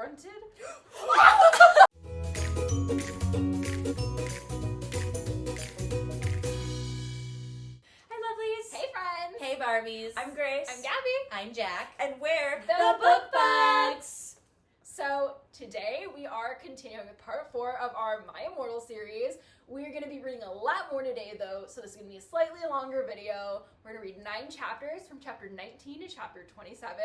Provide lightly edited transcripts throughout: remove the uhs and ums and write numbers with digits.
grunted. Hey Barbies. I'm Grace. I'm Gabby. I'm Jack. And we're The Book Buds. So today we are continuing with part 4 of our My Immortal series. We're going to be reading a lot more today though, so this is going to be a slightly longer video. We're going to read 9 chapters from chapter 19 to chapter 27.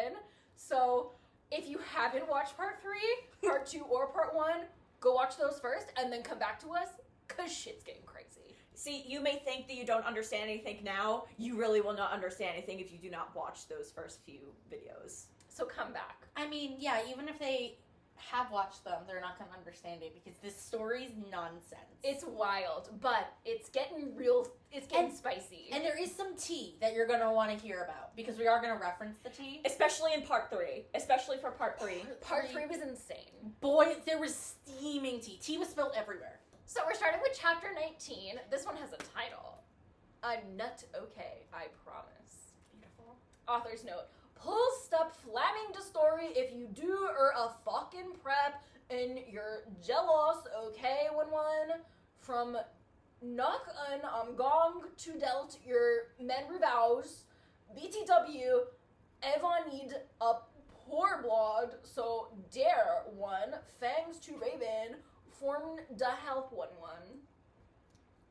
So if you haven't watched part 3, part 2, or part 1, go watch those first and then come back to us, because shit's getting crazy. See, you may think that you don't understand anything now. You really will not understand anything if you do not watch those first few videos. So come back. I mean, yeah, even if they have watched them, they're not going to understand it because this story's nonsense. It's wild, but it's getting real, it's getting spicy. And there is some tea that you're going to want to hear about because we are going to reference the tea. Especially in part 3. Especially for part 3. Part 3 was insane. Boy, there was steaming tea. Tea was spilled everywhere. So we're starting with chapter 19. This one has a title. I'm not okay, I promise. Beautiful. Author's note. Pull stop flamming the story if you do or a fucking prep and you're jealous, okay, one. From knock an gong to delt your men revows, BTW, Evan need a poor blood, so dare one, fangs to Raven, form the help one.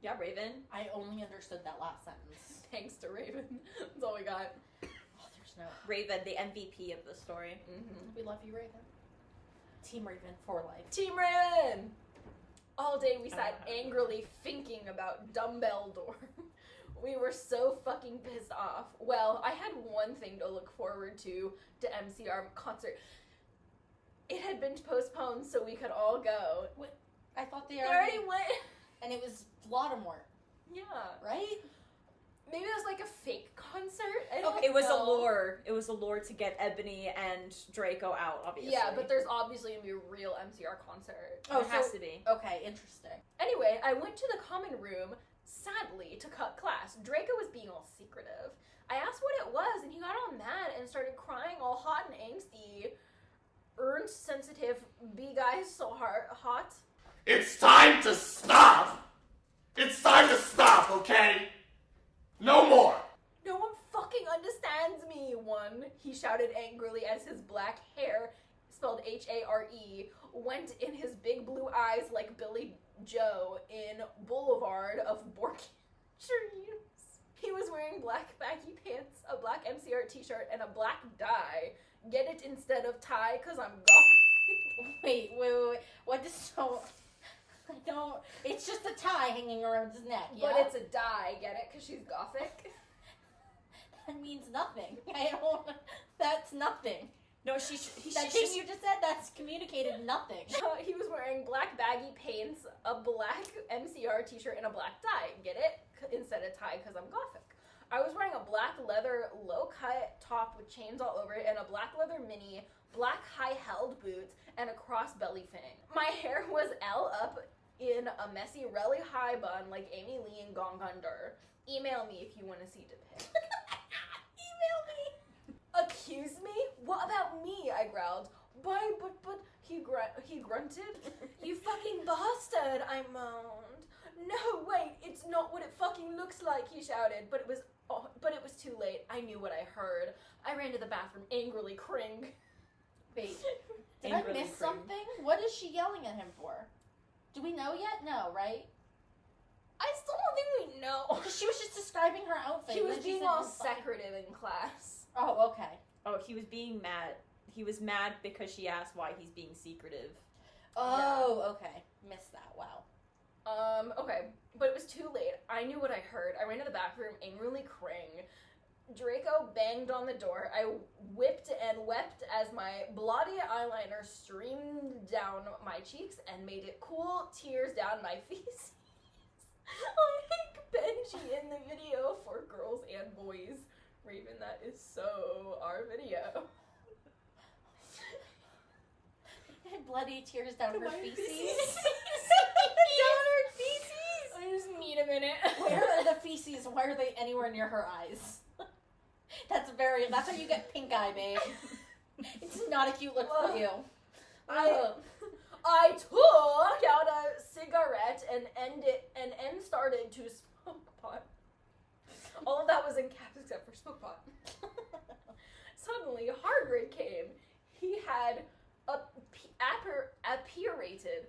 Yeah, Raven. I only understood that last sentence. Thanks to Raven. That's all we got. Oh, there's no... Raven, the MVP of the story. We love you, Raven. Team Raven for life. Team Raven! All day we sat angrily thinking about Dumbledore. We were so fucking pissed off. Well, I had one thing to look forward to MCR concert. It had been postponed so we could all go. I thought they They already went. And it was Voldemort, Yeah. right? Maybe it was like a fake concert. I Okay, don't It was know. a lure. It was a lure to get Ebony and Draco out, obviously. Yeah, but there's obviously going to be a real MCR concert. Oh, it has to be. Okay, interesting. Anyway, I went to the common room, sadly, to cut class. Draco was being all secretive. I asked what it was, and he got all mad and started crying all hot and angsty. Ernst, sensitive, B-guy, so hot. It's time to stop! It's time to stop, okay? No more! No one fucking understands me, one, he shouted angrily as his black hair, spelled H-A-R-E, went in his big blue eyes like Billy Joe in Boulevard of Borkshire. He was wearing black baggy pants, a black MCR t-shirt, and a black dye. Get it instead of tie, cause I'm gothic. Wait. What is so... I don't... It's just a tie hanging around his neck, yeah? But it's a dye, get it? Cause she's gothic. That means nothing. I don't... That's nothing. No, That thing you just said, that's communicated nothing. He was wearing black baggy pants, a black MCR t-shirt, and a black dye. Get it? Instead of tie, because I'm gothic. I was wearing a black leather low-cut top with chains all over it, and a black leather mini, black high-held boots, and a cross belly thing. My hair was L up in a messy, really high bun like Amy Lee in Gone Under. Email me if you want to see depict. Email me! Accuse me? What about me? I growled. Why, but, he grunted. You fucking bastard, I moaned. No, wait, it's not what it fucking looks like, he shouted, but it was too late. I knew what I heard. I ran to the bathroom, angrily cring. Wait, did I miss something? What is she yelling at him for? Do we know yet? No, right? I still don't think we know. Because she was just describing her outfit. She was and being said all it was fine. secretive in class. Oh, okay. Oh, he was being mad. He was mad because she asked why he's being secretive. Oh, okay. Missed that. Wow. Okay, but it was too late. I knew what I heard. I ran to the bathroom, angrily cring. Draco banged on the door. I whipped and wept as my bloody eyeliner streamed down my cheeks and made it cool tears down my face. Like Benji in the video for girls and boys. Raven, that is so our video. Bloody tears down her feces. Down her feces? I just need a minute. Where are the feces? Why are they anywhere near her eyes? That's how you get pink eye, babe. It's not a cute look for you. I took out a cigarette and started to smoke pot. All of that was in caps except for smoke pot. Suddenly, Hagrid came. He had apparated.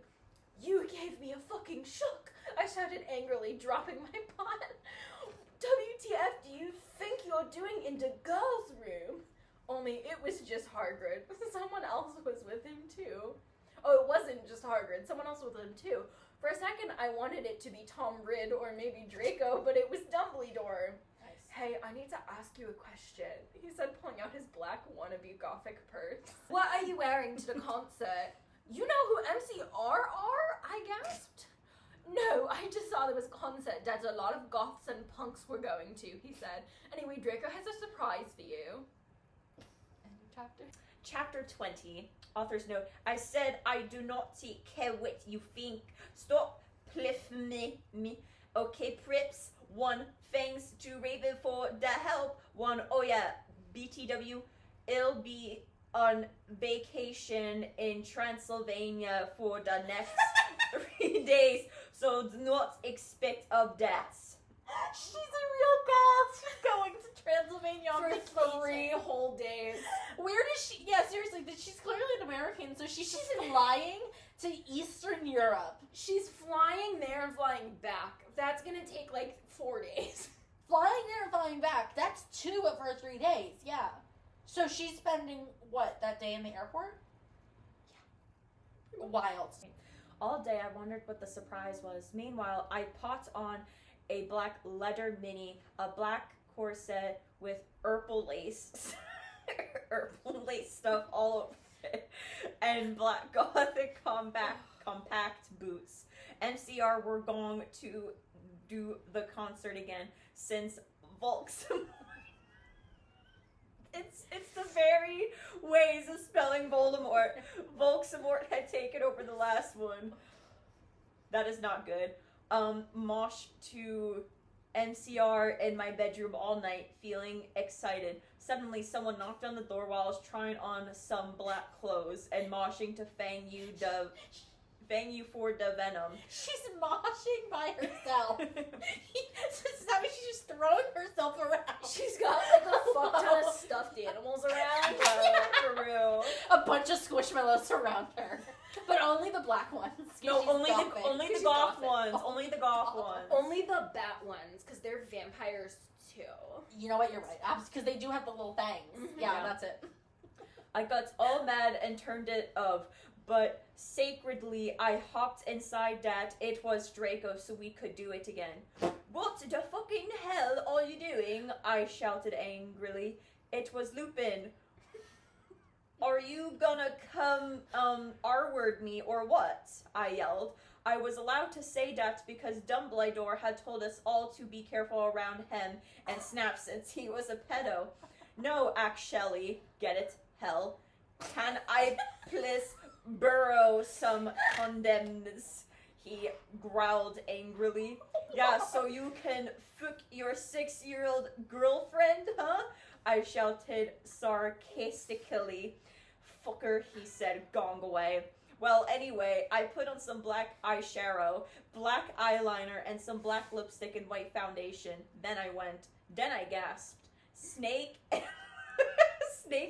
You gave me a fucking shock, I shouted angrily, dropping my pot. WTF do you think you're doing in the girls' room? Only it was just Hagrid. Someone else was with him too. Oh, it wasn't just Hagrid. Someone else was with him too. For a second, I wanted it to be Tom Ridd or maybe Draco, but it was Dumbledore. Nice. Hey, I need to ask you a question, he said, pulling out his black wannabe gothic purse. What are you wearing to the concert? You know who MCR are? I gasped. No, I just saw there was a concert that a lot of goths and punks were going to, he said. Anyway, Draco has a surprise for you. End of chapter. Chapter 20. Author's note. I said I do not care what you think. Stop pliff me. Okay, Prips. 1. Thanks to Raven for the help. 1. Oh yeah, BTW. It'll be on vacation in Transylvania for the next 3 days, so do not expect updates. She's a real goth. She's going to Transylvania on For vacation. 3 whole days. Where does she? Yeah, seriously. She's clearly an American, so she's flying to Eastern Europe. She's flying there and flying back. That's gonna take like 4 days. Flying there and flying back. That's 2 of her 3 days. Yeah. So she's spending what, that day in the airport? Yeah. Wild. All day I wondered what the surprise was. Meanwhile, I popped on a black leather mini, a black corset with purple lace, purple lace stuff all over it, and black gothic compact boots. MCR were going to do the concert again since Volkswagen. It's the very ways of spelling Voldemort. Voldemort had taken over the last one. That is not good. Mosh to MCR in my bedroom all night, feeling excited. Suddenly, someone knocked on the door while I was trying on some black clothes and moshing to Fang you for the venom. She's moshing by herself. That means she's just throwing herself around. She's got like a fuck ton of stuffed animals around. For real. A bunch of squishmallows surround her, but only the black ones. No, She's only gothic. the She's goth gothic. ones. Oh. Only the goth ones. Only the bat ones, because they're vampires too. You know what? You're right. Because they do have the little fangs. Mhm. Yeah, Yeah. that's it. I got all mad and turned it off, but sacredly I hopped inside that it was Draco so we could do it again. What the fucking hell are you doing? I shouted angrily. It was Lupin. Are you gonna come, R-word me or what? I yelled. I was allowed to say that because Dumbledore had told us all to be careful around him and Snap since he was a pedo. No, actually, get it? Hell. Can I please burrow some condoms? He growled angrily. Yeah, so you can fuck your 6-year-old girlfriend, huh? I shouted sarcastically. Fucker, he said, gong away. Well, anyway, I put on some black eyeshadow, black eyeliner, and some black lipstick and white foundation. Then I gasped. Snake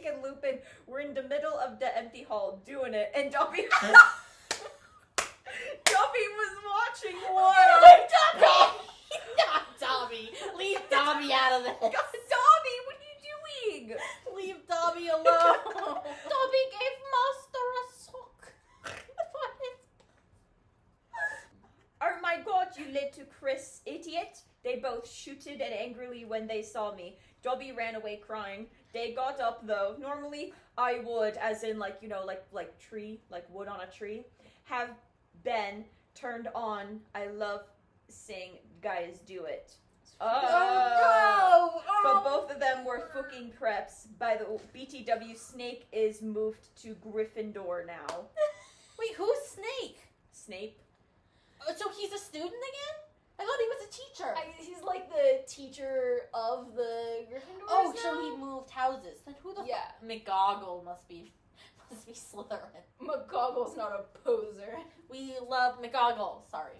and Lupin were in the middle of the empty hall doing it, and Dobby was watching. What? Not Dobby. Leave Dobby out of this. Dobby, what are you doing? Leave Dobby alone. Dobby gave Master a sock. Oh my god, you little Chris idiot. They both shooted and angrily when they saw me. Dobby ran away crying. They got up though. Normally I would, as in like, you know, like tree, like wood on a tree, have Ben turned on I love seeing guys do it. Oh no! But both of them were fucking preps. By the BTW, Snake is moved to Gryffindor now. Wait, who's Snake? Snape? Oh, so he's a student again? I thought he was a teacher. He's like the teacher of the Gryffindors Oh, now? so he moved houses. Then who the Yeah. fuck? McGoggle must be Slytherin. McGonagall McGoggle's not a poser. We love McGoggle. Sorry.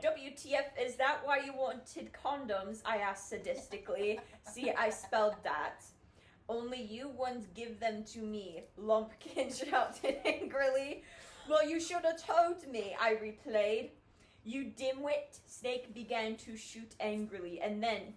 WTF, is that why you wanted condoms? I asked sadistically. See, I spelled that. Only you wouldn't give them to me, Lumpkin shouted angrily. Well, you should have told me, I replayed. You dimwit, Snake began to shoot angrily, and then, ...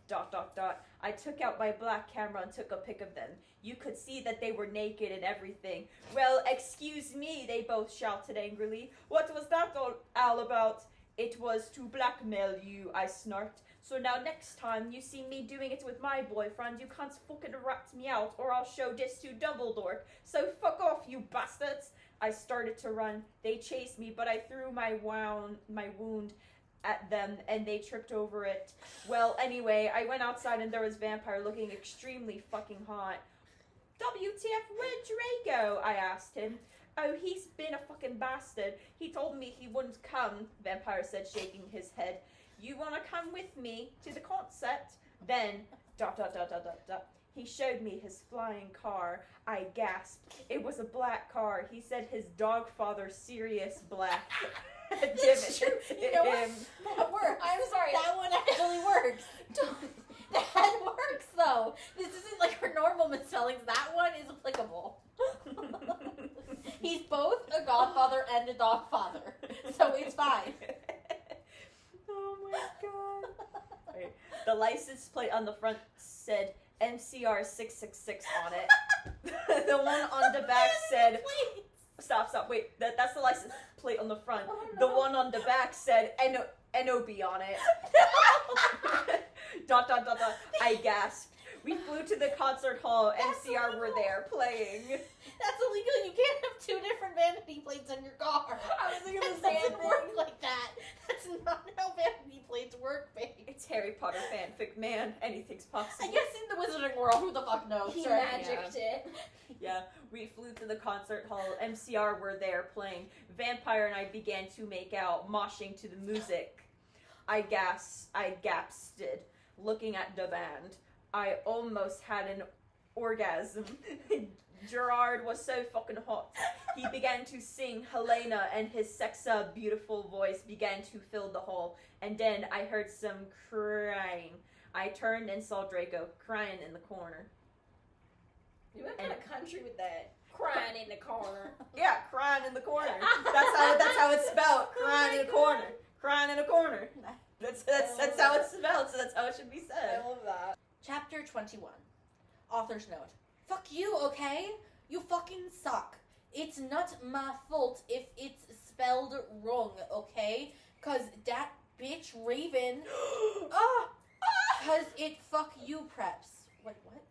I took out my black camera and took a pic of them. You could see that they were naked and everything. Well, excuse me, they both shouted angrily. What was that all about? It was to blackmail you, I snarked. So now next time you see me doing it with my boyfriend, you can't fucking rat me out or I'll show this to Dumbledore. So fuck off, you bastards. I started to run. They chased me, but I threw my wound at them and they tripped over it. Well, anyway, I went outside and there was Vampire looking extremely fucking hot. WTF, where'd Draco? I asked him. Oh, he's been a fucking bastard. He told me he wouldn't come, Vampire said, shaking his head. You wanna come with me to the concert? Then, ... He showed me his flying car. I gasped. It was a black car. He said his dog father, Sirius Black, had given it to You know what? him. That works. I'm sorry. That one actually works. That works, though. This isn't like her normal misspellings. That one is applicable. He's both a godfather and a dog father, so it's fine. Oh my god. Wait, the license plate on the front said MCR 666 on it. The one on the back said... Please. Stop, wait, that's the license plate on the front. Oh, The no. one on the back said NOB on it. ... I gasped. We flew to the concert hall. That's MCR were illegal. there playing. That's illegal. You can't have two different vanity plates on your car. I was thinking That the same doesn't work thing. like that. That's not how vanity plates work, babe. It's Harry Potter fanfic, man. Anything's possible. I guess in the wizarding world, who the fuck knows, He right? magicked it. Yeah, we flew to the concert hall. MCR were there playing. Vampire and I began to make out, moshing to the music. I gasped, looking at the band. I almost had an orgasm. Gerard was so fucking hot. He began to sing Helena and his sexa beautiful voice began to fill the hall. And then I heard some crying. I turned and saw Draco crying in the corner. You went kind of country with that. Crying in the corner. Yeah, crying in the corner. That's how it's spelled. Crying in the corner. Crying in a corner. That's how it's spelled, so that's how it should be said. I love that. Chapter 21. Author's note. Fuck you, okay? You fucking suck. It's not my fault if it's spelled wrong, okay? Cause that bitch Raven... Cause it fuck you preps. Wait, what?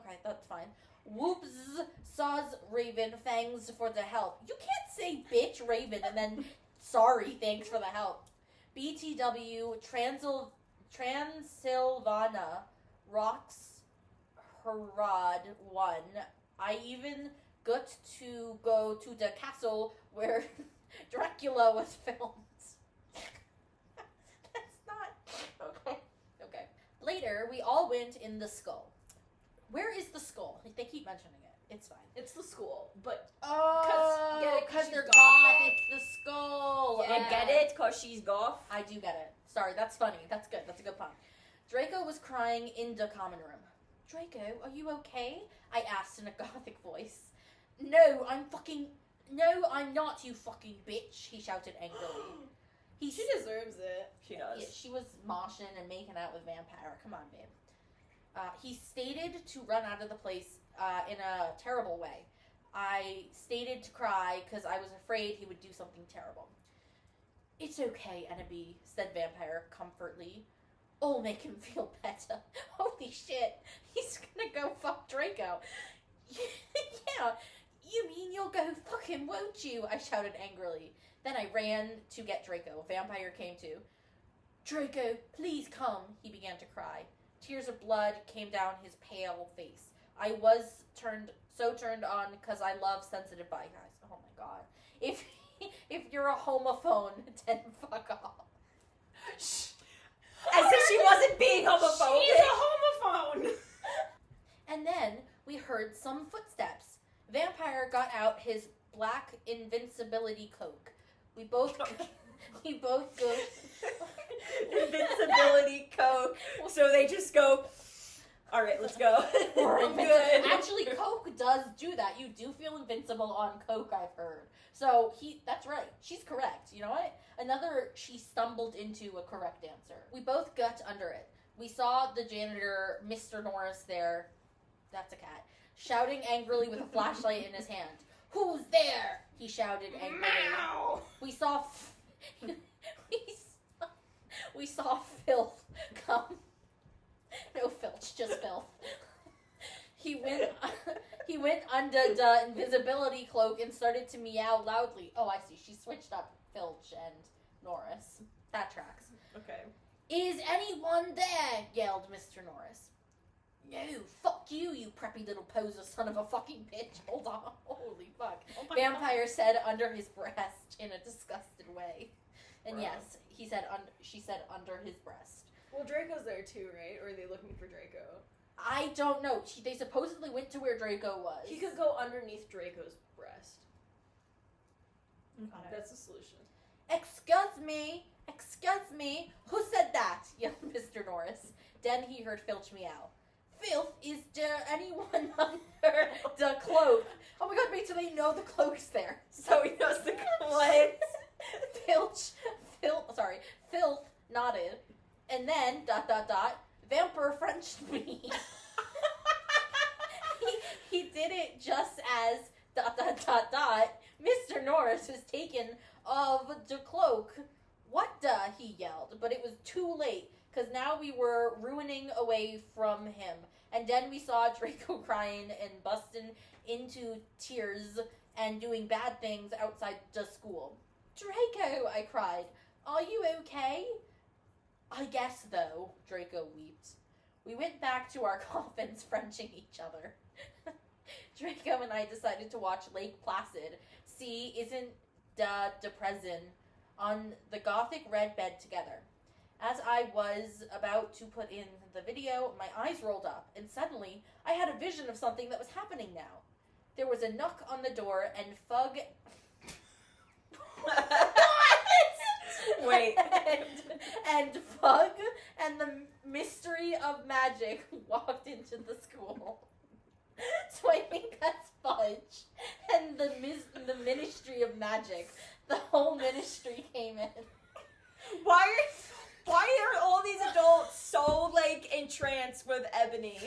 Okay, that's fine. Whoops, saws Raven, thanks for the help. You can't say bitch Raven and then sorry, thanks for the help. BTW, Transylvana, Rocks, Harad 1. I even got to go to the castle where Dracula was filmed. That's not... Okay. Later, we all went in the skull. Where is the skull? They keep mentioning it. It's fine. It's the school, but Oh, get it? 'Cause because she's they're goth. goth. It's the skull. Yeah. You get it? Cause she's goth? I do get it. Sorry, that's funny. That's good. That's a good pun. Draco was crying in the common room. Draco, are you okay? I asked in a gothic voice. No, I'm not, you fucking bitch, he shouted angrily. she deserves it. She does. Yeah, she was moshing and making out with Vampire. Come on, babe. He stated to run out of the place in a terrible way. I stated to cry because I was afraid he would do something terrible. It's okay, Enemy, said Vampire comfortably. I'll make him feel better. Holy shit, he's gonna go fuck Draco. Yeah, you mean you'll go fuck him, won't you? I shouted angrily. Then I ran to get Draco. Vampire came too. Draco, please come, he began to cry. Tears of blood came down his pale face. I was turned on because I love sensitive bi guys. Oh my god. If you're a homophone, then fuck off. As if she wasn't being homophobic. She's a homophone. And then we heard some footsteps. Vampire got out his black invincibility cloak. We both go. Invincibility Coke. So they just go, all right, let's go. I'm good. Actually, Coke does do that. You do feel invincible on Coke, I've heard. So that's right. She's correct. You know what? She stumbled into a correct answer. We both got under it. We saw the janitor, Mr. Norris, there. That's a cat. Shouting angrily with a flashlight in his hand. Who's there? He shouted angrily. Meow. We saw filth come. No filch, just filth. He went under the invisibility cloak and started to meow loudly. Oh, I see. She switched up Filch and Norris. That tracks. Okay. Is anyone there? Yelled Mr. Norris. No, fuck you, you preppy little poser son of a fucking bitch. Hold on. Holy fuck. Oh my Vampire said under his breast in a disgusted way. And Wow. yes, she said under his breast. Well, Draco's there too, right? Or are they looking for Draco? I don't know. They supposedly went to where Draco was. He could go underneath Draco's breast. Okay. That's the solution. Excuse me, who said that? Yelled Mr. Norris. Then he heard Filch meow. Filth, is there anyone under the cloak? Oh my god, wait, so they know the cloak's there. So he knows the what? Filth nodded, and then, ... Vampire Frenched me. he did it just as, ... Mr. Norris was taken of the cloak. What the? He yelled, but it was too late, because now we were ruining away from him. And then we saw Draco crying and busting into tears and doing bad things outside the school. Draco, I cried. Are you okay? I guess, though, Draco wept. We went back to our coffins, Frenching each other. Draco and I decided to watch Lake Placid. See, isn't depressing on the gothic red bed together. As I was about to put in the video, my eyes rolled up, and suddenly I had a vision of something that was happening now. There was a knock on the door, and Fug... Wait. and Fug and the Mystery of Magic walked into the school. Swiping Cuts Fudge and the Ministry of Magic. The whole ministry came in. Why are all these adults so, like, entranced with Ebony?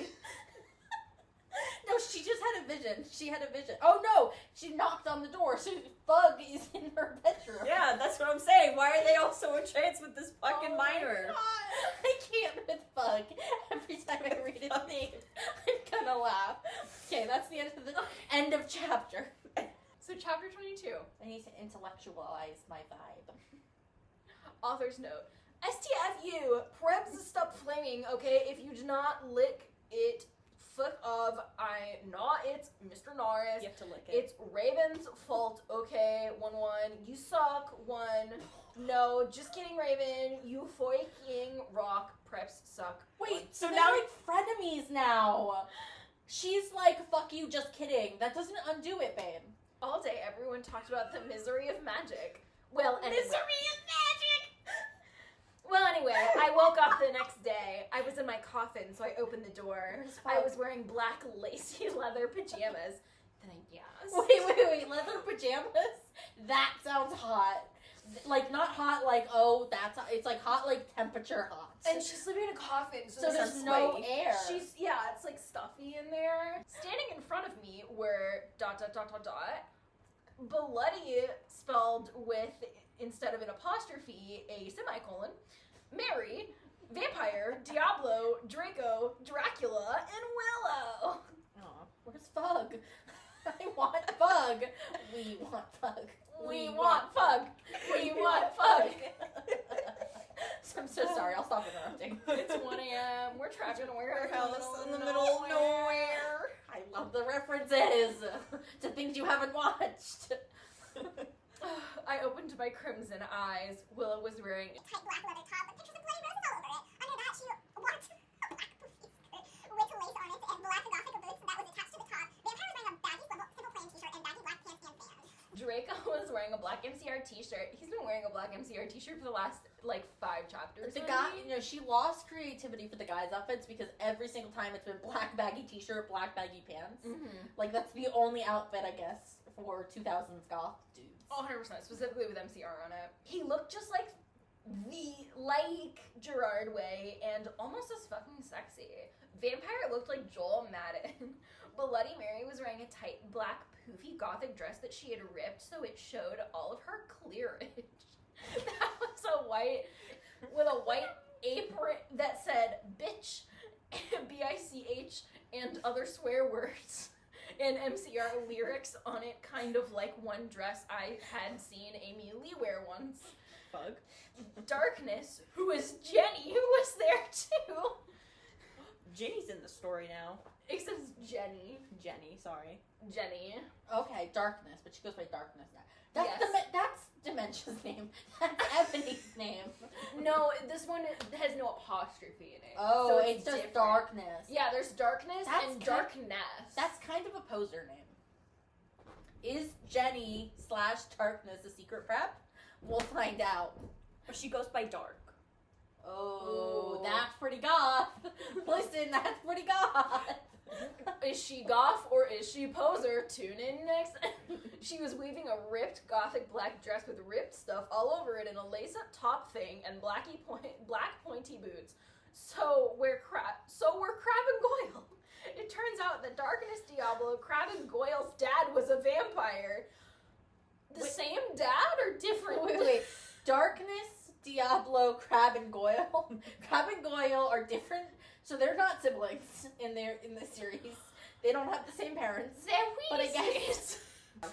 No, she just had a vision. She had a vision. Oh no! She knocked on the door, so Fug is in her bedroom. Yeah, that's what I'm saying. Why are they all so entranced with this fucking minor? I can't with Fug. Every time I read his name, I'm gonna laugh. Okay, that's the end of chapter. So chapter 22. I need to intellectualize my vibe. Author's note. STFU, Prebs stop flaming, okay? If you do not lick it, fuck of, it's Mr. Norris. You have to lick it. It's Raven's fault, okay? 1-1. You suck. 1. No, just kidding, Raven. You fucking rock. Preps suck. Wait, So so now now like frenemies now. She's like, fuck you, just kidding. That doesn't undo it, babe. All day, everyone talked about the misery of magic. Well, anyway. Misery of magic! Well, anyway, I woke up the next day. I was in my coffin, so I opened the door. I was wearing black lacy leather pajamas. Then I gasped. Wait, leather pajamas? That sounds hot. Like, not hot like, oh, that's hot. It's like hot like temperature hot. And she's sleeping in a coffin, so there's there's no air. It's like stuffy in there. Standing in front of me were ... Bloody, spelled with, instead of an apostrophe, a semicolon. Mary, Vampire, Diablo, Draco, Dracula, and Willow. Aw, where's Fug? I want Fug. We want Fug. We want Fug. We want Fug. I'm so sorry. I'll stop interrupting. It's 1 a.m. We're trapped in a warehouse in the middle of nowhere. I love the references to things you haven't watched. I opened my crimson eyes. Willow was wearing a tight black leather top with pictures of bloody roses all over it. Under that, she wore a black skirt with lace on it and black gothic boots that was attached to the top. Vampire was wearing a baggy simple plain t-shirt and baggy black pants and fans. wearing a black MCR t-shirt. He's been wearing a black MCR t-shirt for the last, like, 5 chapters. The guy, she lost creativity for the guys' outfits because every single time it's been black baggy t-shirt, black baggy pants. Mm-hmm. Like, that's the only outfit, I guess, for 2000s goth dudes. 100%, specifically with MCR on it. He looked just like Gerard Way and almost as fucking sexy. Vampire looked like Joel Madden. Bloody Mary was wearing a tight black poofy gothic dress that she had ripped so it showed all of her cleavage. That was a white apron that said bitch, B-I-C-H, and other swear words and MCR lyrics on it, kind of like one dress I had seen Amy Lee wear once. Bug. Darkness, who is Jenny, who was there too. Jenny's in the story now. Except it's Jenny. Jenny. Okay, Darkness, but she goes by Darkness now. That's Yes. that's Dementia's name. That's Ebony's name. No, this one has no apostrophe in it. Oh, so it's just different. Darkness. Yeah, there's Darkness That's and kind- Darkness. That's kind of a poser name. Is Jenny / Darkness a secret prep? We'll find out. But she goes by Dark. Oh, Ooh. that's pretty goth. Listen, that's pretty goth. Is she goth or is she poser? Tune in next. She was weaving a ripped gothic black dress with ripped stuff all over it and a lace-up top thing and black pointy boots. So we're Crab and Goyle. It turns out that Darkness Diablo, Crab and Goyle's dad, was a vampire. The same dad or different? Wait. Darkness, Diablo, Crab, and Goyle. Crab and Goyle are different, so they're not siblings in this series. They don't have the same parents. They're But I Weasleys. guess,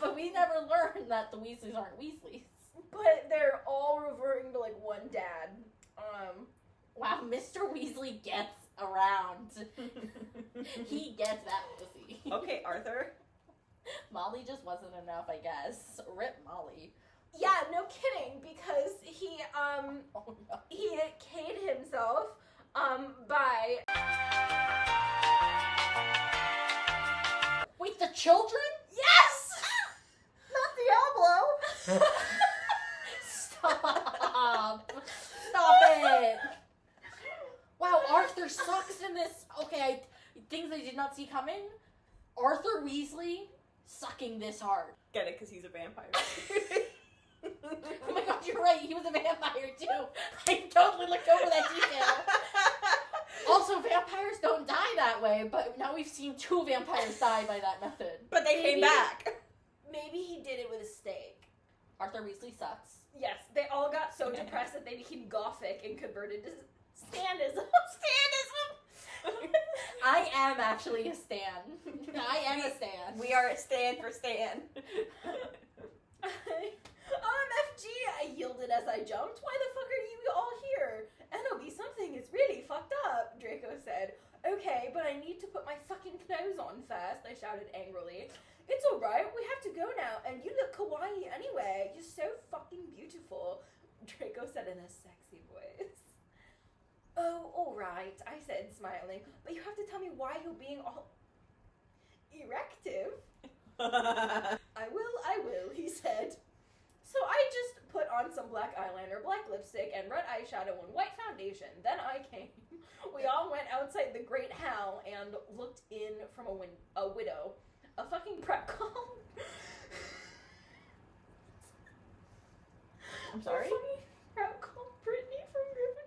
but we never learned that the Weasleys aren't Weasleys. But they're all reverting to like one dad. Wow, Mr. Weasley gets around. He gets that pussy. Okay, Arthur. Molly just wasn't enough, I guess. Rip Molly. Yeah, no kidding, because he Oh no. he K'd himself by Wait, the children? yes, not Diablo. Stop. Stop it. Wow, Arthur sucks in this. Okay, things I did not see coming. Arthur Weasley sucking this hard. Get it, because he's a vampire. Oh my god, you're right. He was a vampire too. I totally looked over that detail. Also, vampires don't die that way, but now we've seen 2 vampires die by that method. But they came Maybe- back. Maybe he did it with a stake. Arthur Weasley sucks. Yes, they all got so depressed that they became gothic and converted to Stanism. I am actually a stan. I am a stan. We are a stand for Stan. OMFG, I yielded as I jumped. Why the fuck are you all here? NOB, something is really fucked up, Draco said. Okay, but I need to put my fucking clothes on first, I shouted angrily. It's alright, we have to go now, and you look kawaii anyway. You're so fucking beautiful, Draco said in a sexy voice. Oh, alright, I said, smiling, but you have to tell me why you're being all erective. I will, he said. So I just put on some black eyeliner, black lipstick, and red eyeshadow and white foundation. Then I came. We all went outside the Great Hall and looked in from a widow. A fucking prep call. I'm sorry? A fucking prep call. Brittany from Gryffindor.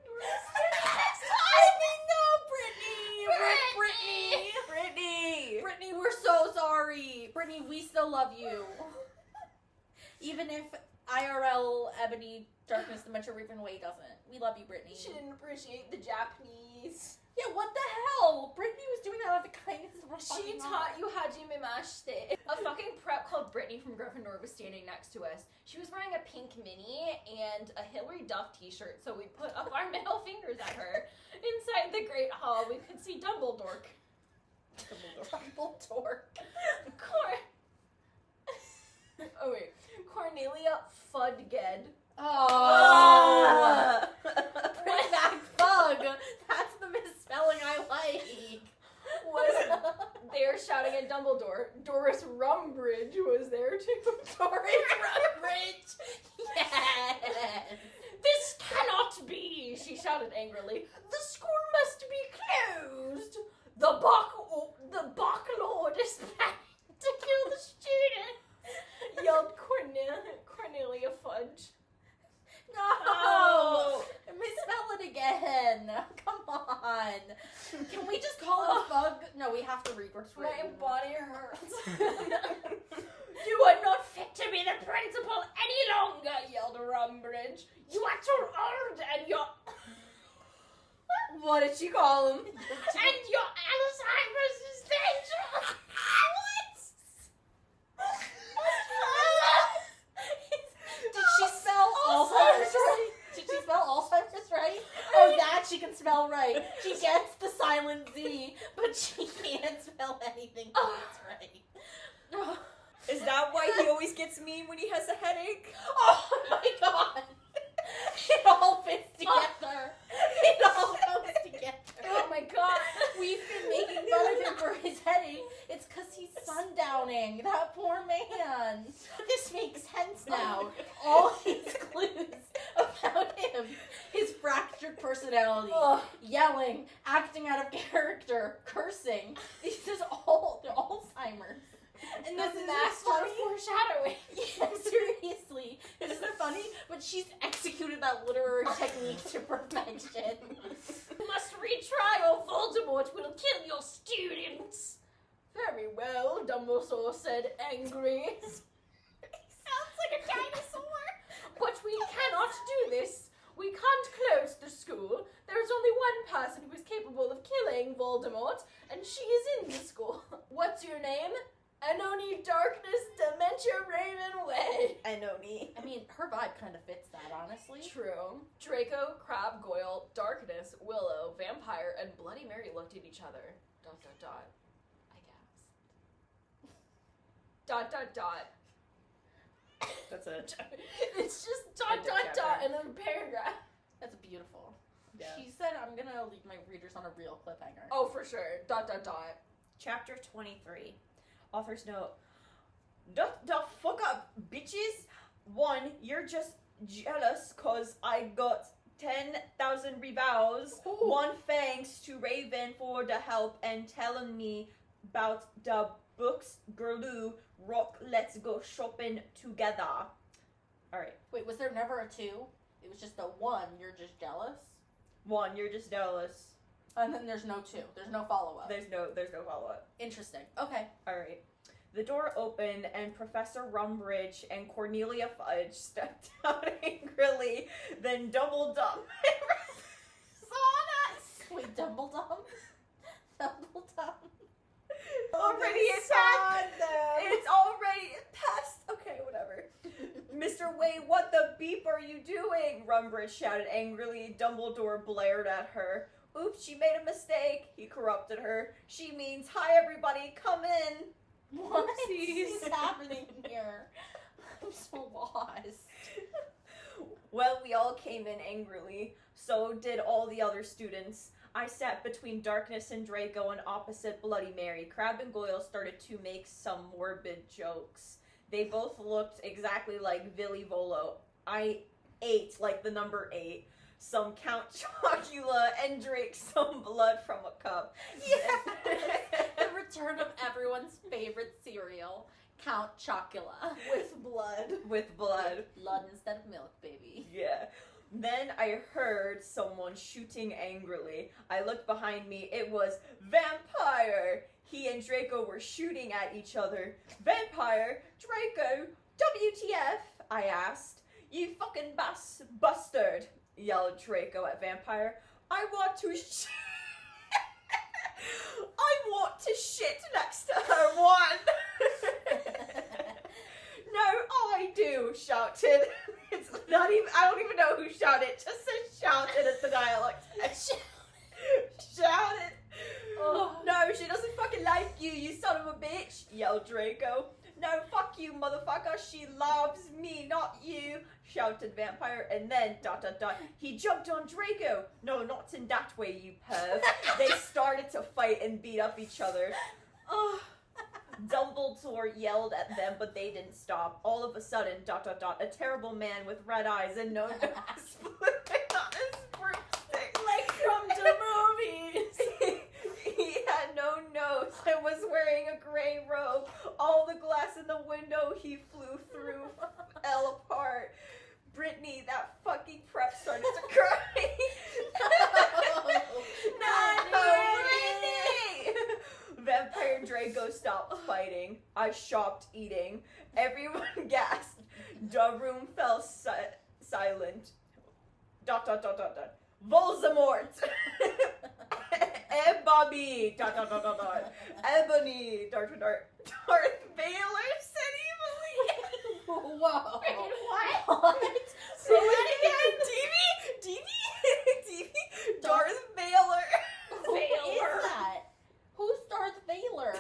Brittany, we're so sorry. Brittany, we still love you. Even if IRL Ebony Darkness Dementia Ravenway doesn't. We love you, Brittany. She didn't appreciate the Japanese. Yeah, what the hell? Brittany was doing that out of the kindness of her She fucking taught heart. you Hajime Mashite. A fucking prep called Brittany from Gryffindor was standing next to us. She was wearing a pink mini and a Hilary Duff t-shirt, so we put up our middle fingers at her. Inside the Great Hall, we could see Dumbledore. Dumbledore. Oh wait. Cornelia Fudged. Oh. Bring back Fug. That's the misspelling I like. Was there was shouting at Dumbledore. Doris Rumbridge was there too. Doris Rumbridge. Yes. This cannot be, she shouted angrily. The school must be closed. The Bach Lord is planning to kill the student, yelled Cornelia Fudge. No! Misspell it again. Come on. Can we just call it a bug? No, we have to read what's My written. body hurts. You are not fit to be the principal any longer, yelled Rumbridge. You are too old and your What did she call him? and your Alzheimer's is dangerous. Did she spell Alzheimer's right? Did she spell Alzheimer's right? Oh, that she can spell right. She gets the silent Z, but she can't spell anything else right. Is that why he always gets mean when he has a headache? Oh my god! It all fits together. It all comes together. Oh my god. We've been making fun of him for his headache. It's because he's sundowning. That poor man. This makes sense now. All these clues about him. His fractured personality. Ugh. Yelling. Acting out of character. Cursing. This is all Alzheimer's. And this is master funny. foreshadowing. Yeah, seriously. This is funny, but she's executed that literary technique to perfection. You must retry or Voldemort will kill your students. Very well, Dumbledore said, angry. Sounds like a dinosaur. But we cannot do this. We can't close the school. There is only one person who is capable of killing Voldemort, and she is in the school. What's your name? Anoni Darkness Dementia Raven Way. Anoni. I mean, her vibe kind of fits that, honestly. True. Draco, Crabbe, Goyle, Darkness, Willow, Vampire, and Bloody Mary looked at each other. ... I gasped. ... That's it. It's just ... End of chapter. and then paragraph. That's beautiful. Yeah. She said, I'm gonna leave my readers on a real cliffhanger. Oh, for sure. ... Chapter 23. Author's note. The fuck up, bitches! 1, you're just jealous cause I got 10,000 revows. Ooh. 1, thanks to Raven for the help and telling me about the books. Girloo, rock, let's go shopping together. Alright. Wait, was there never a 2? It was just a 1, you're just jealous? 1, you're just jealous. And then there's no 2. There's no follow-up. There's no follow-up. Interesting. Okay. Alright. The door opened and Professor Rumbridge and Cornelia Fudge stepped out angrily, then doubled up and saw us. Wait, Dumbledore? Dumbledore? Already attacked. It's already past. Okay, whatever. Mr. Wade, what the beep are you doing? Rumbridge shouted angrily. Dumbledore blared at her. Oops, she made a mistake. He corrupted her. She means, hi everybody, come in. What Oopsies. is happening here? I'm so lost. Well, we all came in angrily. So did all the other students. I sat between Darkness and Draco and opposite Bloody Mary. Crabbe and Goyle started to make some morbid jokes. They both looked exactly like Villy Volo. I ate, like the number 8, some Count Chocula and drank some blood from a cup. Yeah. The return of everyone's favorite cereal, Count Chocula. With blood. With blood. Blood instead of milk, baby. Yeah. Then I heard someone shooting angrily. I looked behind me. It was Vampire. He and Draco were shooting at each other. Vampire? Draco? WTF? I asked. You fucking bastard, yelled Draco at Vampire. I want to shit next to her one. No, I do, shouted. It's not even, I don't even know who shouted. Just said shouted as the dialect. Shouted. Oh. No, she doesn't fucking like you, you son of a bitch, yelled Draco. No, fuck you, motherfucker. She loves me, not you, shouted Vampire. And then, ... he jumped on Draco. No, not in that way, you perv. They started to fight and beat up each other. Ugh. Dumbledore yelled at them, but they didn't stop. All of a sudden, ... a terrible man with red eyes and no nose flipping on his broomstick. Like from the movies. He had no nose and was wearing a gray robe. All the glass in the window he flew through fell apart. Brittany, that fucking prep, started to cry. No, Brittany! Vampire Draco stopped fighting. I stopped eating. Everyone gasped. The room fell silent. ... Voldemort! Bobby! ... Ebony! ... Darth Vader said evilly. Whoa. What? Say that again! TV? Darth Vader! Who is that? Who's Darth Vader?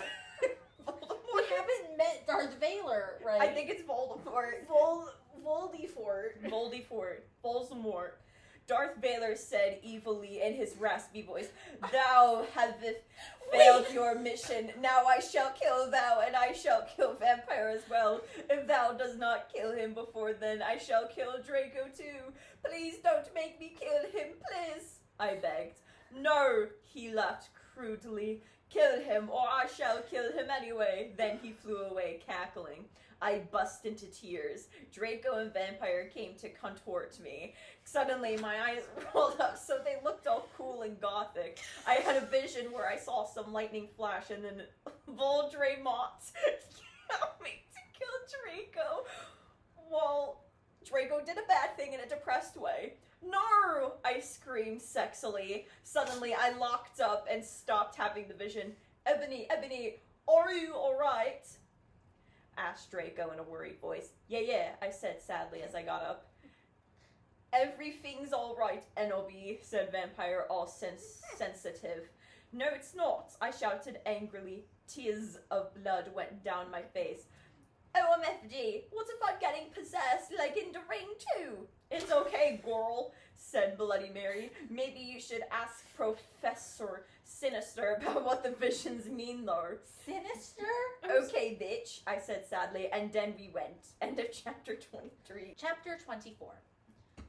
We haven't met Darth Vader, right? I think it's Voldemort. Voldemort. Darth Vader said evilly in his raspy voice, "Thou hast failed your mission. Now I shall kill thou, and I shall kill Vampire as well. If thou does not kill him before then, I shall kill Draco too. Please don't make me kill him, please," I begged. "No," he laughed crudely. "Kill him, or I shall kill him anyway." Then he flew away, cackling. I bust into tears. Draco and Vampire came to contort me. Suddenly, my eyes rolled up so they looked all cool and gothic. I had a vision where I saw some lightning flash and then Voldemort yelled me to kill Draco. Well, Draco did a bad thing in a depressed way. "No!" I screamed sexily. Suddenly, I locked up and stopped having the vision. Ebony, are you alright?" asked Draco in a worried voice. Yeah, I said sadly as I got up. "Everything's alright, Enobi," said Vampire, all sensitive. "No, it's not," I shouted angrily. Tears of blood went down my face. "OMFG, what if I'm getting possessed like in the Ring too?" "It's okay, girl," said Bloody Mary. "Maybe you should ask Professor Sinister about what the visions mean, though." Sinister? "Okay, bitch," I said sadly, and then we went. End of chapter 23. Chapter 24.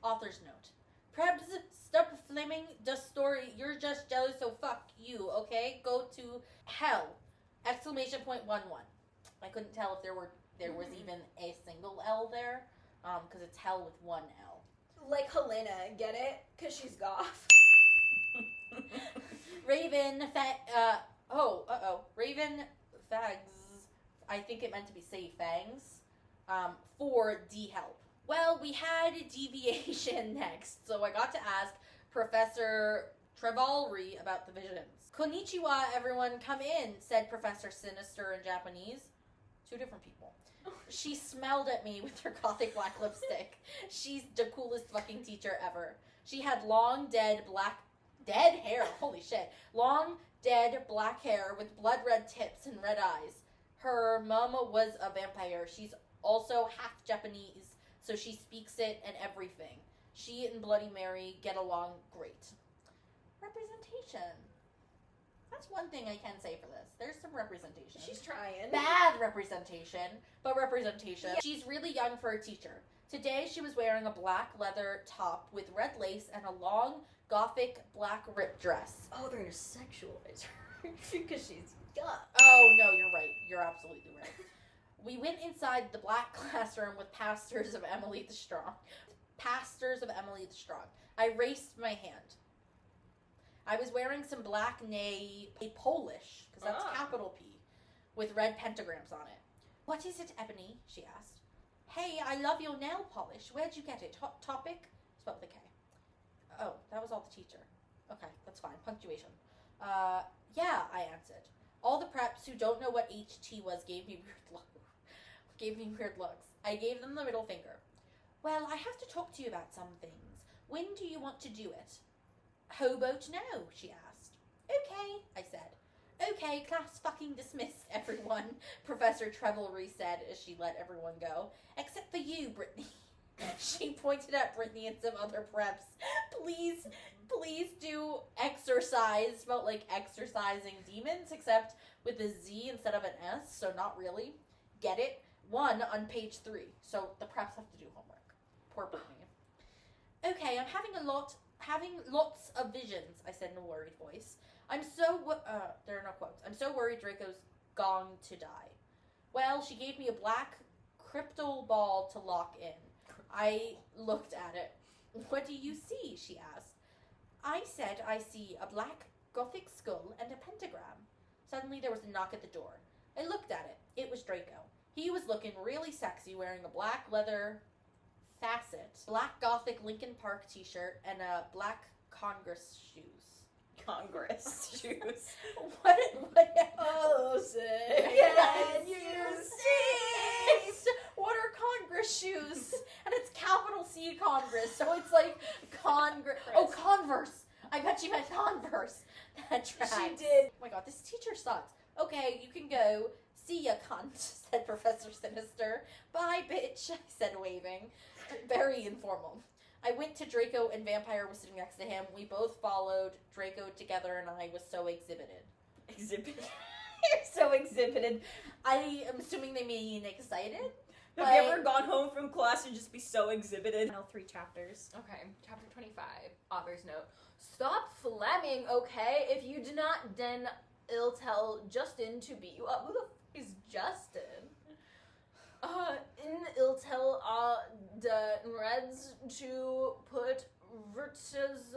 Author's note. Prebz, stop flaming the story. You're just jealous, so fuck you, okay? Go to hell. ! 11. I couldn't tell if there was even a single L there, because it's hell with one L. Like Helena, get it? Because she's goth. Raven Fags, I think it meant to be say fangs, for D-help. Well, we had deviation next, so I got to ask Professor Trevalry about the visions. "Konnichiwa, everyone, come in," said Professor Sinister in Japanese. Two different people. She smelled at me with her gothic black lipstick. She's the coolest fucking teacher ever. She had long, dead hair, holy shit. Long, dead black hair with blood red tips and red eyes. Her mom was a vampire. She's also half Japanese, so she speaks it and everything. She and Bloody Mary get along great. Representation. That's one thing I can say for this. There's some representation. She's trying. Bad representation, but representation. Yeah. She's really young for a teacher. Today she was wearing a black leather top with red lace and a long gothic black ripped dress. Oh, they're gonna sexualize her because she's young. Oh, no, you're right. You're absolutely right. We went inside the black classroom with Pastors of Emily the Strong. I raised my hand. I was wearing some black Polish, because that's capital P, with red pentagrams on it. "What is it, Ebony?" she asked. "Hey, I love your nail polish. Where'd you get it? Hot Topic?" Spelled with a K. Oh, that was all the teacher. Okay, that's fine. Punctuation. Yeah, I answered. All the preps who don't know what HT was gave me weird looks. I gave them the middle finger. "Well, I have to talk to you about some things. When do you want to do it?" "How about now?" she asked. "Okay," I said. "Okay, class fucking dismissed, everyone," Professor Trevalry said as she let everyone go. "Except for you, Brittany." She pointed at Brittany and some other preps. Please do exercise. Felt like exercising demons, except with a Z instead of an S, so not really. Get it? 1 on page 3. So the preps have to do homework. Poor Brittany. Okay, I'm having lots of visions, I said in a worried voice. There are no quotes. I'm so worried Draco's going to die. Well, she gave me a black crystal ball to lock in. I looked at it. What do you see? She asked. I said I see a black Gothic skull and a pentagram. Suddenly there was a knock at the door. I looked at it. It was Draco. He was looking really sexy, wearing a black leather facet, black Gothic Lincoln Park t-shirt, and a black Congress shoes. Congress shoes. What? Oh, say Can you see? What are Congress shoes? And it's capital C Congress, so it's like Congress. Oh, Converse. I bet she meant Converse. That tracks. She did. Oh my god, this teacher sucks. Okay, you can go. See ya, cunt, said Professor Sinister. Bye, bitch, I said, waving. Very informal. I went to Draco, and Vampire was sitting next to him. We both followed Draco together, and I was so exhibited. Exhibited. You're so exhibited. I am assuming they mean excited? Have you ever gone home from class and just be so exhibited? Now 3 chapters. Okay, chapter 25, author's note. Stop flamming, okay? If you do not, then it'll tell Justin to beat you up. Who the f is Justin? It'll tell the Reds to put viruses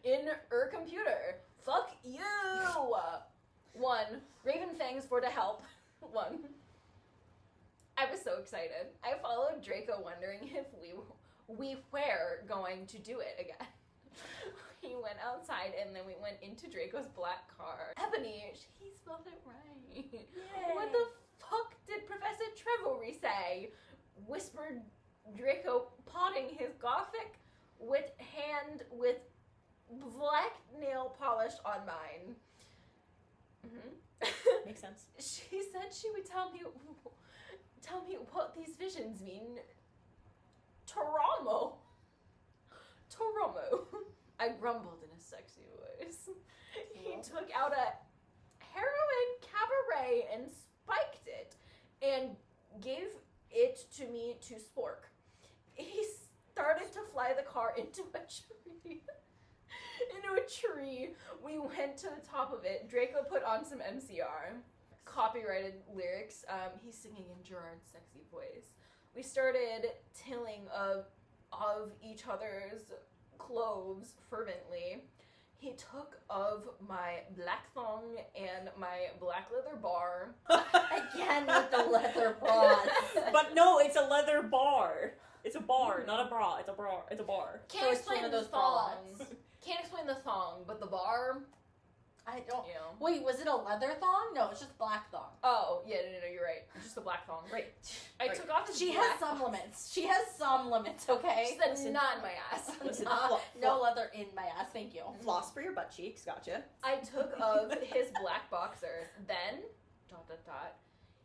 in her computer. Fuck you! 1. Raven Fangs for the help. 1. I was so excited. I followed Draco, wondering if we were going to do it again. We went outside and then we went into Draco's black car. Ebony, he spelled it right. Yay. What the fuck did Professor Trevory say? Whispered Draco, potting his Gothic hand with black nail polish on mine. Mm-hmm. Makes sense. She said she would tell me what these visions mean. Toromo. I grumbled in a sexy voice. He took out a heroin cabaret and spiked it and gave it to me to spork. He started to fly the car into a tree. We went to the top of it. Draco put on some MCR. Copyrighted lyrics. He's singing in Gerard's sexy voice. We started tilling of each other's clothes fervently. He took of my black thong and my black leather bar. Again with the leather bras. But no, it's a leather bar. It's a bar, not a bra. It's a bra. It's a bar. Can't So it's explain one of the those thongs. bralettes. Can't explain the thong, but the bar, I don't. you know. Wait, was it a leather thong? No, it's just black thong. Oh, yeah, no, you're right. Just a black thong. Right. I Right. took off his She black has some limits. She has some limits, okay? She said Listen. not in my ass. Listen, No leather in my ass, thank you. Floss for your butt cheeks. Gotcha. I took of his black boxers. Then, ...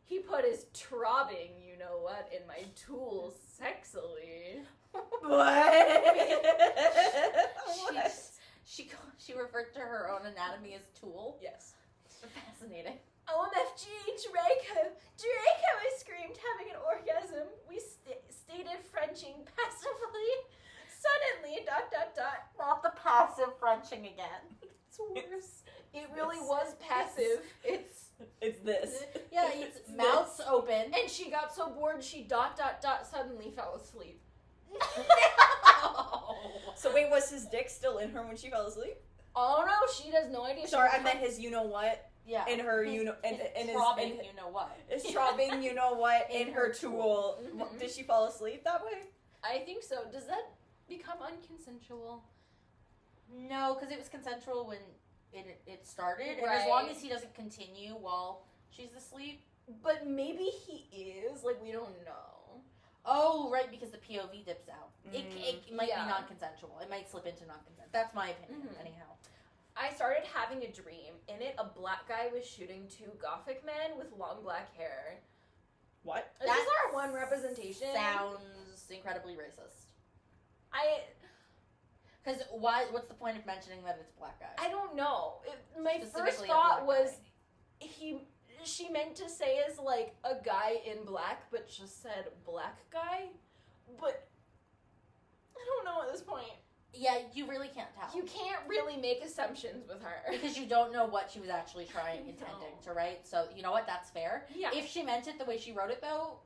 he put his trobbing, you know what, in my tools sexily. She referred to her own anatomy as tool. Yes. Fascinating. OMFG, Draco! Draco! I screamed, having an orgasm. We stated Frenching passively. Suddenly, ... Not the passive Frenching again. It's worse. It really was passive. It's It's this. yeah, it's mouths open. And she got so bored she ... suddenly fell asleep. So wait, was his dick still in her when she fell asleep? Oh no, she has no idea. Sorry, I meant his you know what Yeah. in her His- you know and his in his throbbing, in you know what. his throbbing you know what in her tool. Mhm. Did she fall asleep that way? I think so. Does that become unconsensual? No, because it was consensual when it started, and as long Right. as he doesn't continue while she's asleep. But maybe he is. Like, we don't know. Oh, right, because the POV dips out. It might Yeah. be non-consensual. It might slip into non-consent. That's my opinion, Mhm. anyhow. I started having a dream. In it, a black guy was shooting 2 Gothic men with long black hair. What? This is our one representation. Sounds incredibly racist. Because why? What's the point of mentioning that it's a black guy? I don't know. My first Specifically a thought black was guy. she meant to say as like a guy in black, but just said black guy. But I don't know at this point. Yeah, you really can't tell. You can't really make assumptions with her. Because you don't know what she was actually trying, I intending don't. to write. So, you know what? That's fair. Yeah. If she meant it the way she wrote it, though,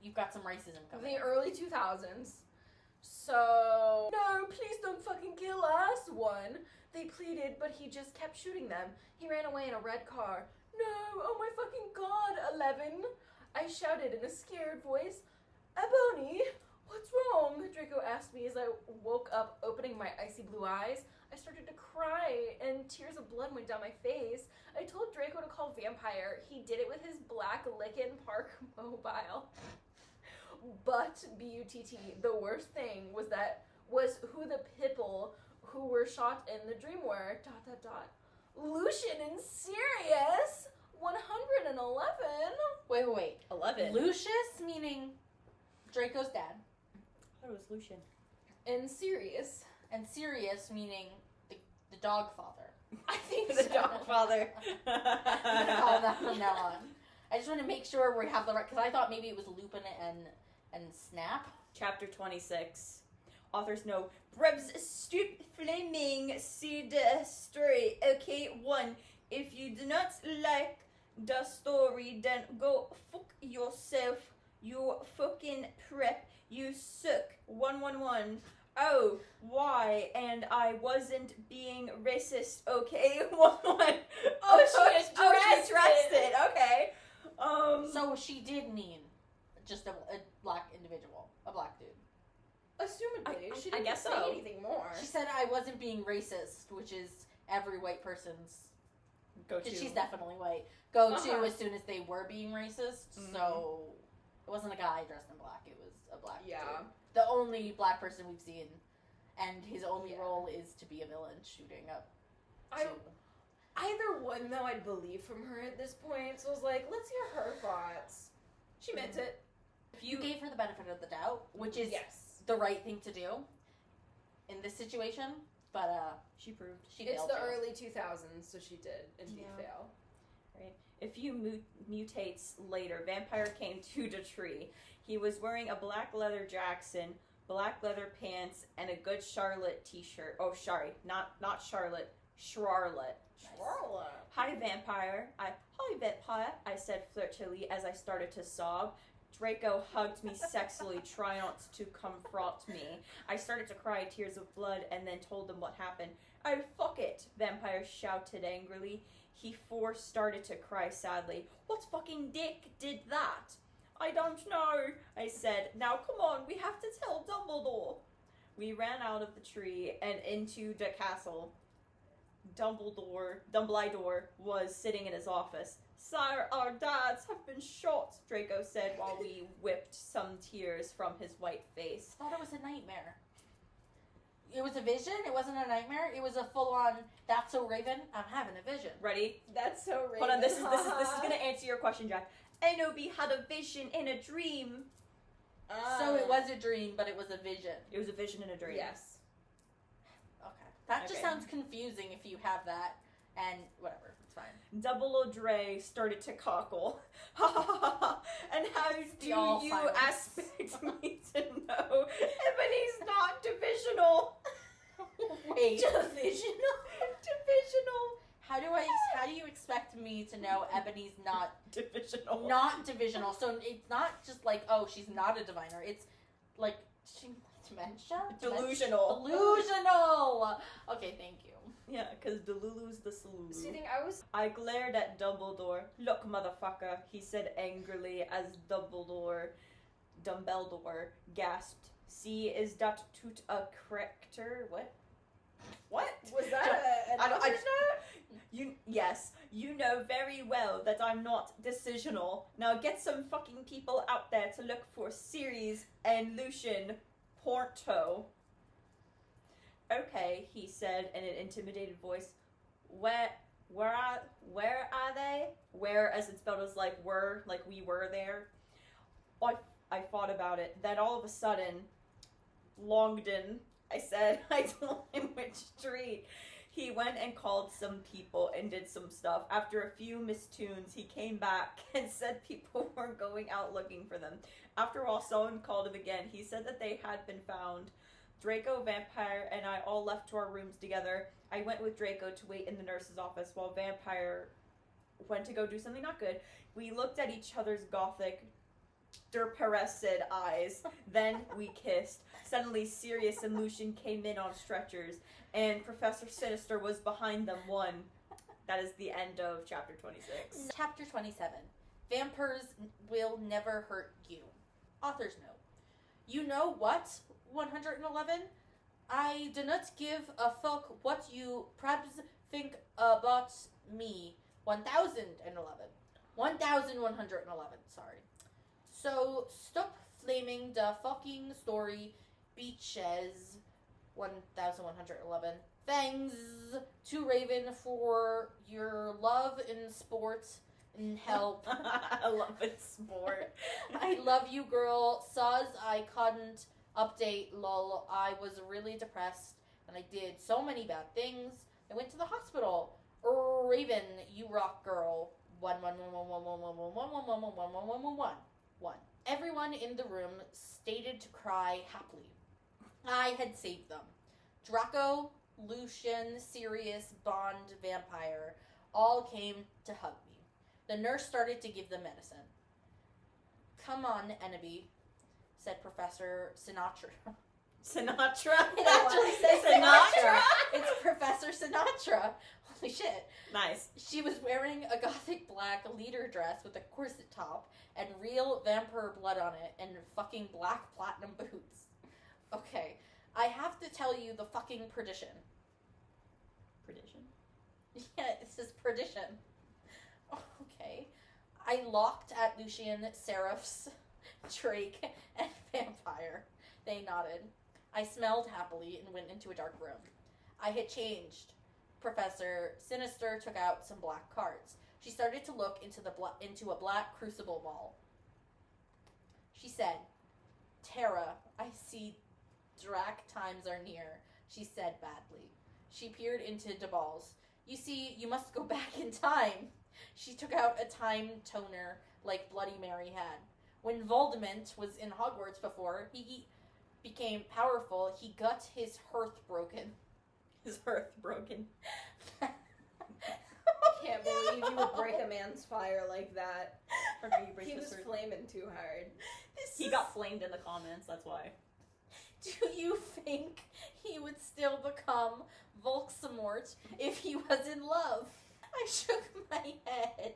you've got some racism coming. The early 2000s. So, no, please don't fucking kill us, one. They pleaded, but he just kept shooting them. He ran away in a red car. No, oh my fucking god, 11. I shouted in a scared voice. Ebony, what's wrong? Draco asked me as I woke up, opening my icy blue eyes. I started to cry, and tears of blood went down my face. I told Draco to call Vampire. He did it with his black Lincoln Park mobile. But, B-U-T-T, the worst thing was who the people who were shot in the dream were, ... Lucian and Sirius, 111. Wait. 11. Lucius, meaning Draco's dad. That was Lucian. And Sirius. And Sirius, meaning the dog father. I think The so. dog father. I'm gonna call that from now on. I just want to make sure we have the right, because I thought maybe it was Lupin and Snap. Chapter 26. Authors know. Brebs strip flaming seed story. Okay, 1. If you do not like the story, then go fuck yourself. You fucking prep. You suck. 111. Oh, why? And I wasn't being racist. Okay, 111. she addressed it. Okay. So she did mean just a black individual, a black dude. Assumedly. She I didn't guess say so. anything more. She said I wasn't being racist, which is every white person's, Go to. she's definitely white, go to Uh-huh. as soon as they were being racist. Mhm. So it wasn't a guy dressed in black, it was a black Yeah. dude. The only black person we've seen, and his only Yeah. role is to be a villain shooting up. Either one, though, I'd believe from her at this point. So I was like, let's hear her thoughts. She meant it. You gave her the benefit of the doubt, which is Yes. the right thing to do in this situation, but She proved. she It's failed the to. early 2000s, so she did indeed Yeah. fail. Right. A few mutates later, Vampire came to the tree. He was wearing a black leather Jackson, black leather pants, and a good Charlotte t-shirt. Oh, sorry, not Charlotte, Charlotte. Charlotte. Hi, Vampire. Hi, Vampire, I said flirtily as I started to sob. Draco hugged me sexily, trying not to confront me. I started to cry tears of blood and then told him what happened. Oh, fuck it, Vampire shouted angrily. He started to cry sadly. What fucking dick did that? I don't know, I said. Now come on, we have to tell Dumbledore. We ran out of the tree and into the castle. Dumbledore was sitting in his office. Sire, our dads have been shot, Draco said while we whipped some tears from his white face. I thought it was a nightmare. It was a vision? It wasn't a nightmare? It was a full-on, that's so Raven, I'm having a vision. Ready? That's so Raven. Hold on, this is gonna answer your question, Jack. Enobi had a vision in a dream. So it was a dream, but it was a vision. It was a vision in a dream. Yes. Okay. That just Okay. sounds confusing if you have that, and whatever, it's fine. Dumbledore started to cockle. Ha ha ha ha! And how do all you silence. expect me to know? Ebony's not divisional. Wait, Divisional. Divisional. how do you expect me to know Ebony's not Divisional. divisional? So it's not just like, oh, she's not a diviner. It's like dementia? Delusional. Delusional. Okay, thank you. Yeah, because Delulu's the Salulu. So you think I glared at Dumbledore. Look, motherfucker, he said angrily as Dumbledore gasped. See, is that tout a corrector? What? What? was that an I don't- I- author's note? Yes, you know very well that I'm not decisional. Now get some fucking people out there to look for Sirius and Lucian Porto. Okay, he said in an intimidated voice. Where are they? Where, as it's spelled, as like were, like we were there. I thought about it. Then all of a sudden, Longden I said, I told him which street. He went and called some people and did some stuff. After a few mistunes, he came back and said people were going out looking for them. After all, someone called him again. He said that they had been found. Draco, Vampire, and I all left to our rooms together. I went with Draco to wait in the nurse's office while Vampire went to go do something not good. We looked at each other's gothic, derperesced eyes. Then we kissed. Suddenly, Sirius and Lucian came in on stretchers, and Professor Sinister was behind them. That is the end of chapter 26. Chapter 27. Vampires will never hurt you. Author's note. You know what, 111? I do not give a fuck what you perhaps think about me. 1011. 1111, sorry. So, stop flaming the fucking story, bitches. 1111. Thanks to Raven for your love in sports and help. I love it, sport. I love you, girl. Saz, I couldn't update, lol. I was really depressed and I did so many bad things. I went to the hospital. Raven, you rock, girl. 1. Everyone in the room stated to cry happily. I had saved them. Draco, Lucian, Sirius, Bond, Vampire all came to hug me. The nurse started to give them medicine. Come on, Enemy, said Professor Sinatra. Sinatra? It actually says Sinatra. It's Professor Sinatra. Holy shit. Nice. She was wearing a gothic black leader dress with a corset top and real vampire blood on it and fucking black platinum boots. Okay, I have to tell you the fucking perdition. Perdition? Yeah, it says perdition. Okay. I looked at Lucian, Seraphs, Drake, and Vampire. They nodded. I smelled happily and went into a dark room. I had changed. Professor Sinister took out some black cards. She started to look into a black crucible ball. She said, Tara, I see Drac times are near, she said badly. She peered into the balls. You see, you must go back in time. She took out a time toner like Bloody Mary had. When Voldemort was in Hogwarts before, he became powerful, he got his hearth broken. His hearth broken. Can't believe you would break a man's fire like that. Or maybe break He his was hearth. flaming too hard. He got flamed in the comments, that's why. Do you think he would still become Volksamort if he was in love? I shook my head.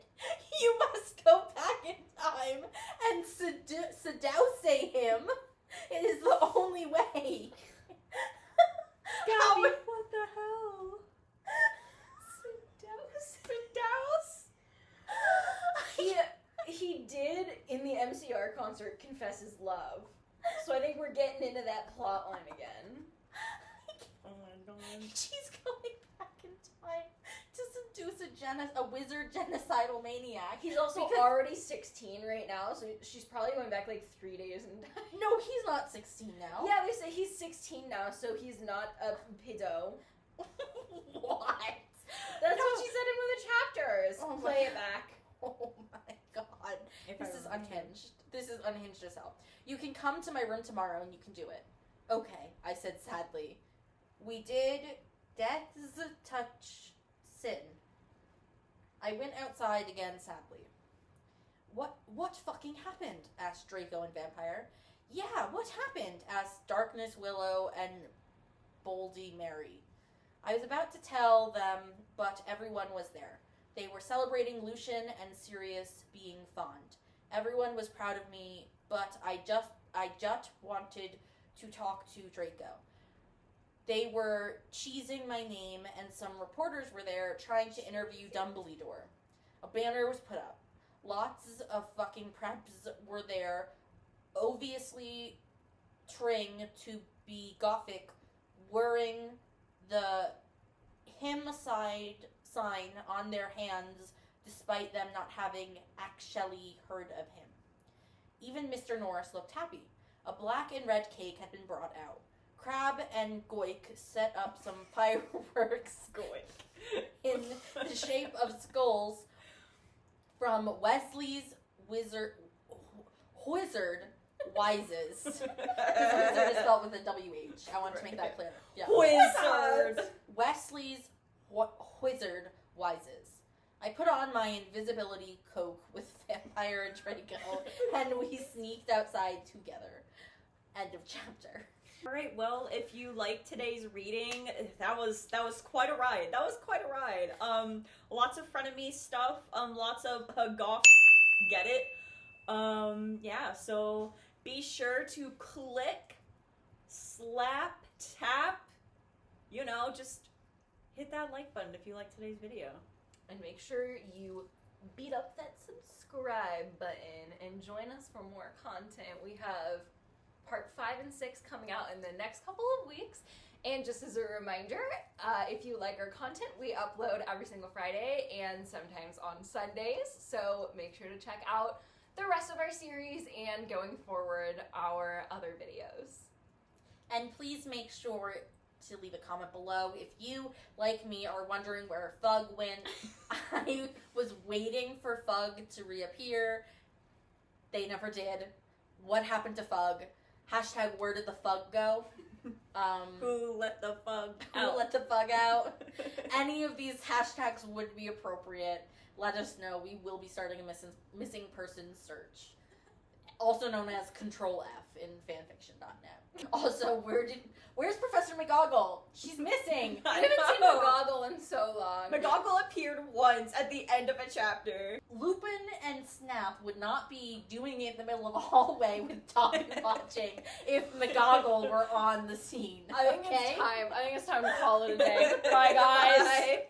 You must go back in time and seduce him. It is the only way. Gabby, what the hell? He did, in the MCR concert, confess his love. So I think we're getting into that plot line again. Oh my god. She's going back in time to seduce a wizard genocidal maniac. He's also Because- already 16 right now, so she's probably going back like 3 days and No, he's not 16 now. Yeah, they say he's 16 now, so he's not a pedo. What? That's No. what she said in one of the chapters. Oh my Play God. it back. Oh my god. If This I is remember. unhinged. This is unhinged as hell. You can come to my room tomorrow and you can do it. Okay, I said sadly. We did death's touch sin. I went outside again sadly. What fucking happened? Asked Draco and Vampire. Yeah, what happened? Asked Darkness Willow and Boldy Mary. I was about to tell them, but everyone was there. They were celebrating Lucian and Sirius being fond. Everyone was proud of me, but I just wanted to talk to Draco. They were cheesing my name, and some reporters were there trying to interview Dumbledore. A banner was put up. Lots of fucking preps were there, obviously trying to be gothic, wearing the hymicide sign on their hands, despite them not having actually heard of him. Even Mr. Norris looked happy. A black and red cake had been brought out. Crab and Goik set up some fireworks in the shape of skulls from Wesley's wizard wises. Wizard is spelled with a WH. I want to make that clear. Yeah. Wizard. Wesley's wizard wises. I put on my invisibility cloak with Vampire and Draco, and we sneaked outside together. End of chapter. All right. Well, if you liked today's reading, that was quite a ride. Lots of frenemy stuff. Lots of goth. Get it? Yeah. So be sure to click, slap, tap. Just hit that like button if you like today's video. And make sure you beat up that subscribe button and join us for more content. We have part 5 and 6 coming out in the next couple of weeks. And just as a reminder, if you like our content, we upload every single Friday and sometimes on Sundays. So make sure to check out the rest of our series and going forward, our other videos. And please make sure to leave a comment below. If you, like me, are wondering where Fug went, I was waiting for Fug to reappear. They never did. What happened to Fug? Hashtag where did the Fug go? Who let the Fug Who out? let the Fug out? Any of these hashtags would be appropriate. Let us know. We will be starting a missing persons search. Also known as Control F in fanfiction.net. Also, where's Professor McGoggle? She's missing. I haven't seen McGoggle in so long. McGoggle appeared once at the end of a chapter. Lupin and Snap would not be doing it in the middle of a hallway with Dobby watching if McGoggle were on the scene. I think it's time to call it a day. Bye, guys. Bye.